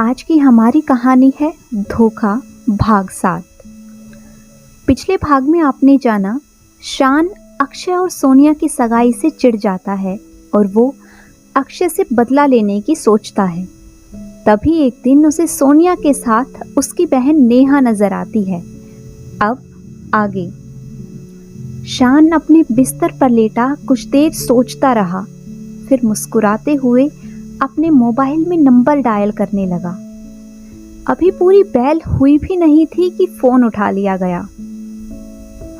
आज की हमारी कहानी है धोखा भाग 7। पिछले भाग में आपने जाना शान अक्षय और सोनिया की सगाई से चिढ़ जाता है और वो अक्षय से बदला लेने की सोचता है। तभी एक दिन उसे सोनिया के साथ उसकी बहन नेहा नजर आती है। अब आगे। शान अपने बिस्तर पर लेटा कुछ देर सोचता रहा, फिर मुस्कुराते हुए अपने मोबाइल में नंबर डायल करने लगा। अभी पूरी बेल हुई भी नहीं थी कि फोन उठा लिया गया।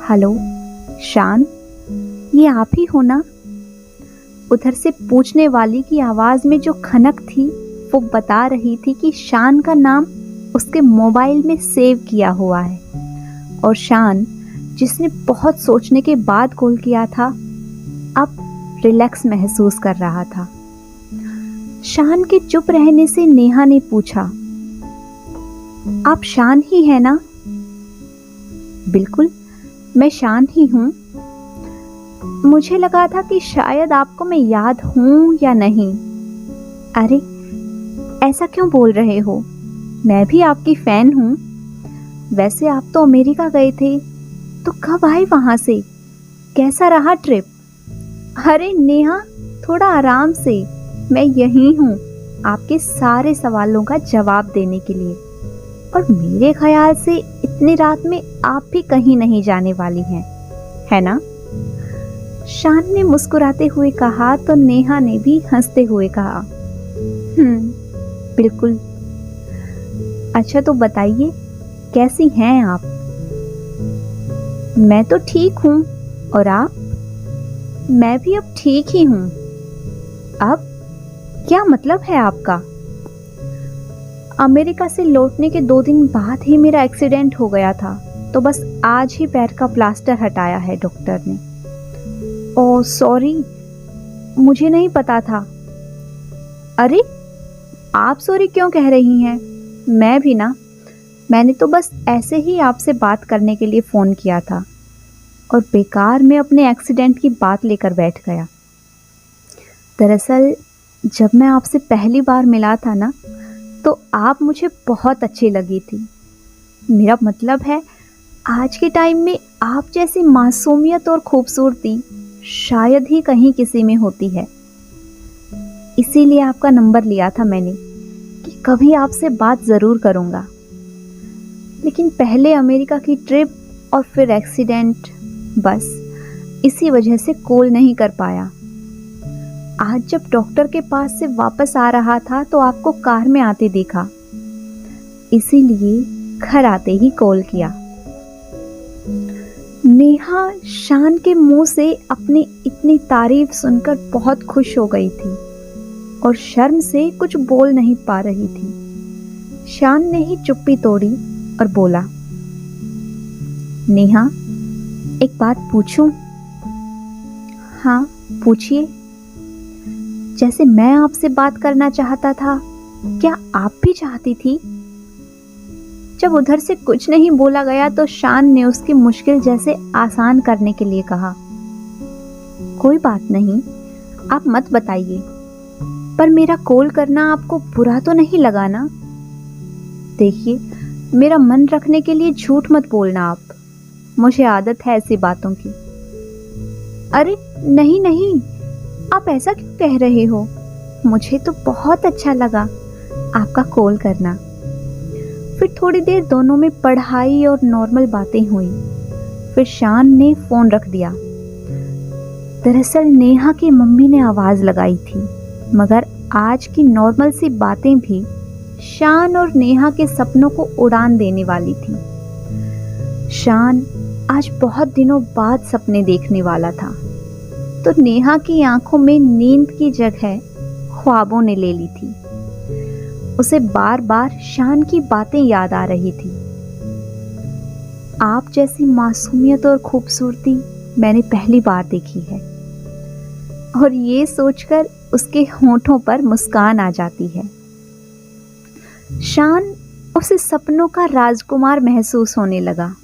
हेलो शान, ये आप ही हो ना? उधर से पूछने वाली की आवाज में जो खनक थी वो बता रही थी कि शान का नाम उसके मोबाइल में सेव किया हुआ है और शान, जिसने बहुत सोचने के बाद कॉल किया था, अब रिलैक्स महसूस कर रहा था। शान के चुप रहने से नेहा ने पूछा, आप शान ही है ना? बिल्कुल, मैं शान ही हूं। मुझे लगा था कि शायद आपको मैं याद हूं या नहीं। अरे ऐसा क्यों बोल रहे हो? मैं भी आपकी फैन हूं। वैसे आप तो अमेरिका गए थे, तो कब आए वहां से? कैसा रहा ट्रिप? अरे नेहा, थोड़ा आराम से, मैं यहीं हूँ आपके सारे सवालों का जवाब देने के लिए। और मेरे ख्याल से इतनी रात में आप भी कहीं नहीं जाने वाली हैं, है ना? शान ने मुस्कुराते हुए कहा तो नेहा ने भी हंसते हुए कहा, बिल्कुल। अच्छा तो बताइए, कैसी हैं आप? मैं तो ठीक हूँ, और आप? मैं भी अब ठीक ही हूँ। अब क्या मतलब है आपका? अमेरिका से लौटने के 2 दिन बाद ही मेरा एक्सीडेंट हो गया था, तो बस आज ही पैर का प्लास्टर हटाया है डॉक्टर ने। ओह सॉरी, मुझे नहीं पता था। अरे आप सॉरी क्यों कह रही हैं? मैं भी ना, मैंने तो बस ऐसे ही आपसे बात करने के लिए फ़ोन किया था और बेकार में अपने एक्सीडेंट की बात लेकर बैठ गया। दरअसल जब मैं आपसे पहली बार मिला था ना, तो आप मुझे बहुत अच्छी लगी थी। मेरा मतलब है, आज के टाइम में आप जैसी मासूमियत और खूबसूरती शायद ही कहीं किसी में होती है। इसीलिए आपका नंबर लिया था मैंने कि कभी आपसे बात ज़रूर करूँगा। लेकिन पहले अमेरिका की ट्रिप और फिर एक्सीडेंट, बस इसी वजह से कॉल नहीं कर पाया। आज जब डॉक्टर के पास से वापस आ रहा था तो आपको कार में आते देखा, इसीलिए घर आते ही कॉल किया। नेहा शान के मुंह से अपनी इतनी तारीफ सुनकर बहुत खुश हो गई थी और शर्म से कुछ बोल नहीं पा रही थी। शान ने ही चुप्पी तोड़ी और बोला, नेहा, एक बात पूछूं? हाँ पूछिए। जैसे मैं आपसे बात करना चाहता था, क्या आप भी चाहती थी? जब उधर से कुछ नहीं बोला गया तो शान ने उसकी मुश्किल जैसे आसान करने के लिए कहा, कोई बात नहीं, आप मत बताइए, पर मेरा कॉल करना आपको बुरा तो नहीं लगा ना? देखिए, मेरा मन रखने के लिए झूठ मत बोलना आप, मुझे आदत है ऐसी बातों की। अरे नहीं नहीं, आप ऐसा क्यों कह रहे हो? मुझे तो बहुत अच्छा लगा आपका कॉल करना। फिर थोड़ी देर दोनों में पढ़ाई और नॉर्मल बातें हुई, फिर शान ने फोन रख दिया। दरअसल नेहा की मम्मी ने आवाज लगाई थी, मगर आज की नॉर्मल सी बातें भी शान और नेहा के सपनों को उड़ान देने वाली थी। शान आज बहुत दिनों बाद सपने देखने वाला था, तो नेहा की आंखों में नींद की जगह ख्वाबों ने ले ली थी। उसे बार बार शान की बातें याद आ रही थी। आप जैसी मासूमियत और खूबसूरती मैंने पहली बार देखी है। और ये सोचकर उसके होंठों पर मुस्कान आ जाती है। शान उसे सपनों का राजकुमार महसूस होने लगा।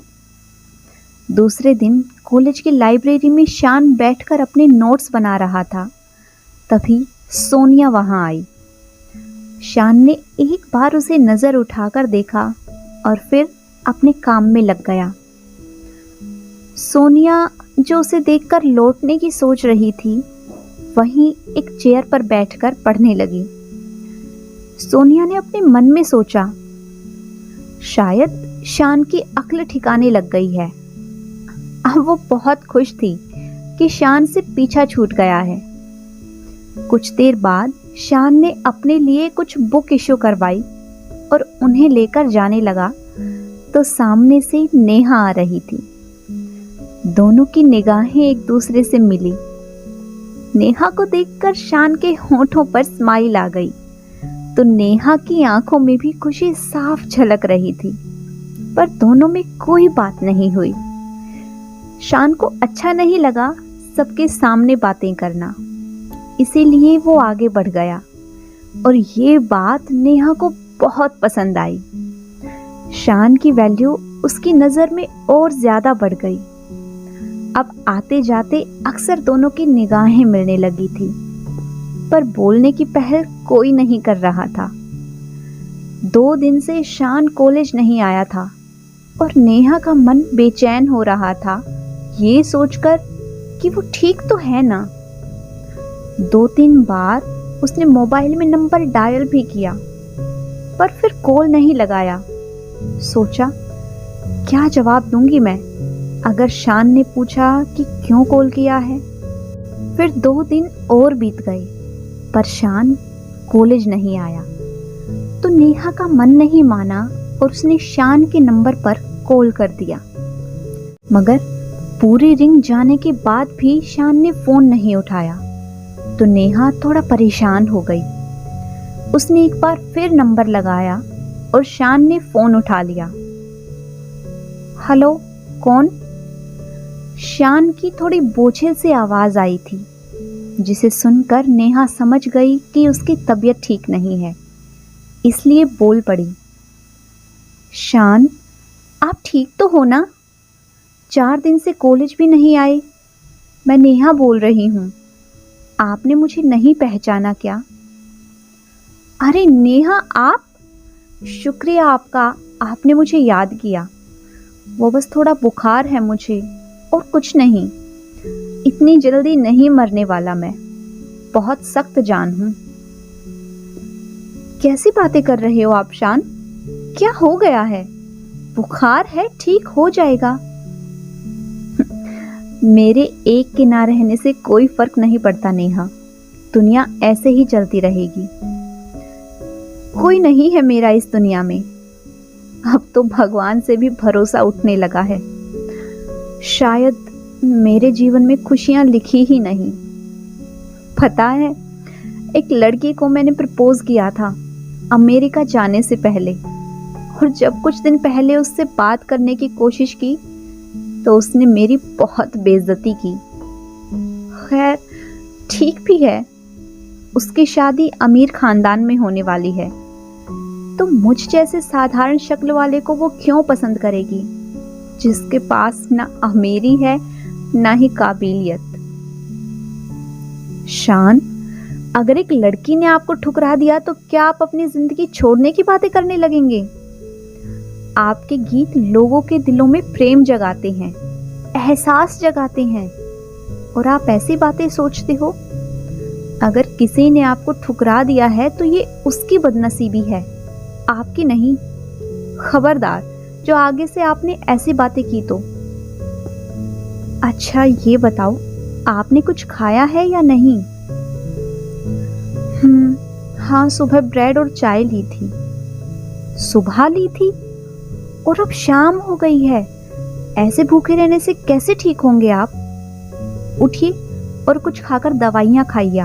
दूसरे दिन कॉलेज की लाइब्रेरी में शान बैठकर अपने नोट्स बना रहा था, तभी सोनिया वहां आई। शान ने एक बार उसे नजर उठाकर देखा और फिर अपने काम में लग गया। सोनिया, जो उसे देखकर लौटने की सोच रही थी, वहीं एक चेयर पर बैठकर पढ़ने लगी। सोनिया ने अपने मन में सोचा, शायद शान की अक्ल ठिकाने लग गई है। अब वो बहुत खुश थी कि शान से पीछा छूट गया है। कुछ देर बाद शान ने अपने लिए कुछ बुक इशू करवाई और उन्हें लेकर जाने लगा तो सामने से नेहा आ रही थी। दोनों की निगाहें एक दूसरे से मिली। नेहा को देखकर शान के होठों पर स्माइल आ गई तो नेहा की आंखों में भी खुशी साफ झलक रही थी, पर दोनों में कोई बात नहीं हुई। शान को अच्छा नहीं लगा सबके सामने बातें करना, इसीलिए वो आगे बढ़ गया और ये बात नेहा को बहुत पसंद आई। शान की वैल्यू उसकी नज़र में और ज़्यादा बढ़ गई। अब आते जाते अक्सर दोनों की निगाहें मिलने लगी थी, पर बोलने की पहल कोई नहीं कर रहा था। 2 दिन से शान कॉलेज नहीं आया था और नेहा का मन बेचैन हो रहा था ये सोचकर कि वो ठीक तो है ना। 2-3 बार उसने मोबाइल में नंबर डायल भी किया, पर फिर कॉल नहीं लगाया। सोचा, क्या जवाब दूंगी मैं अगर शान ने पूछा कि क्यों कॉल किया है। फिर 2 दिन और बीत गए, पर शान कॉलेज नहीं आया तो नेहा का मन नहीं माना और उसने शान के नंबर पर कॉल कर दिया। मगर पूरी रिंग जाने के बाद भी शान ने फोन नहीं उठाया तो नेहा थोड़ा परेशान हो गई। उसने एक बार फिर नंबर लगाया और शान ने फोन उठा लिया। हेलो, कौन? शान की थोड़ी बोझिल सी आवाज आई थी, जिसे सुनकर नेहा समझ गई कि उसकी तबीयत ठीक नहीं है, इसलिए बोल पड़ी, शान, आप ठीक तो हो ना? 4 दिन से कॉलेज भी नहीं आए। मैं नेहा बोल रही हूँ। आपने मुझे नहीं पहचाना क्या? अरे नेहा, आप? शुक्रिया आपका, आपने मुझे याद किया। वो बस थोड़ा बुखार है मुझे और कुछ नहीं। इतनी जल्दी नहीं मरने वाला मैं, बहुत सख्त जान हूँ। कैसी बातें कर रहे हो आप शान? क्या हो गया है? बुखार है, ठीक हो जाएगा। मेरे एक के ना रहने से कोई फर्क नहीं पड़ता नेहा, दुनिया ऐसे ही चलती रहेगी। कोई नहीं है मेरा इस दुनिया में। अब तो भगवान से भी भरोसा उठने लगा है। शायद मेरे जीवन में खुशियां लिखी ही नहीं। पता है, एक लड़की को मैंने प्रपोज किया था अमेरिका जाने से पहले, और जब कुछ दिन पहले उससे बात करने की कोशिश की तो उसने मेरी बहुत बेइज्जती की। खैर, ठीक भी है, उसकी शादी अमीर खानदान में होने वाली है, तो मुझ जैसे साधारण शक्ल वाले को वो क्यों पसंद करेगी, जिसके पास ना अमीरी है ना ही काबिलियत। शान, अगर एक लड़की ने आपको ठुकरा दिया तो क्या आप अपनी जिंदगी छोड़ने की बातें करने लगेंगे? आपके गीत लोगों के दिलों में प्रेम जगाते हैं, एहसास जगाते हैं, और आप ऐसी बातें सोचते हो। अगर किसी ने आपको ठुकरा दिया है तो ये उसकी बदनसीबी है, आपकी नहीं। खबरदार जो आगे से आपने ऐसी बातें की तो। अच्छा ये बताओ, आपने कुछ खाया है या नहीं? हाँ, सुबह ब्रेड और चाय ली थी। सुबह ली थी और अब शाम हो गई है। ऐसे भूखे रहने से कैसे ठीक होंगे आप? उठिए और कुछ खाकर दवाइयाँ खाइए।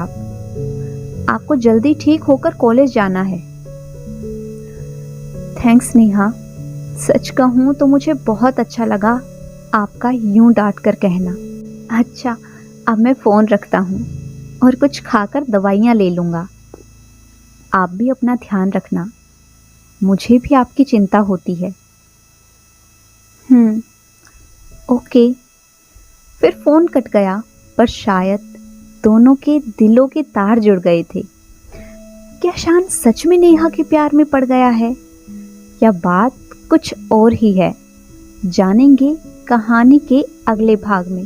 आपको जल्दी ठीक होकर कॉलेज जाना है। थैंक्स नेहा, सच कहूँ तो मुझे बहुत अच्छा लगा आपका यूं डांट कर कहना। अच्छा, अब मैं फ़ोन रखता हूँ और कुछ खाकर दवाइयाँ ले लूँगा। आप भी अपना ध्यान रखना, मुझे भी आपकी चिंता होती है। ओके। फिर फ़ोन कट गया, पर शायद दोनों के दिलों के तार जुड़ गए थे। क्या शान सच में नेहा के प्यार में पड़ गया है या बात कुछ और ही है? जानेंगे कहानी के अगले भाग में।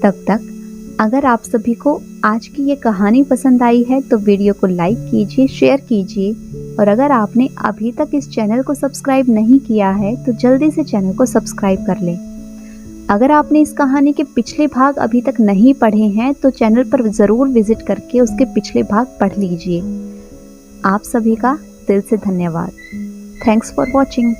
तब तक अगर आप सभी को आज की ये कहानी पसंद आई है तो वीडियो को लाइक कीजिए, शेयर कीजिए, और अगर आपने अभी तक इस चैनल को सब्सक्राइब नहीं किया है तो जल्दी से चैनल को सब्सक्राइब कर लें। अगर आपने इस कहानी के पिछले भाग अभी तक नहीं पढ़े हैं तो चैनल पर ज़रूर विजिट करके उसके पिछले भाग पढ़ लीजिए। आप सभी का दिल से धन्यवाद। Thanks for watching.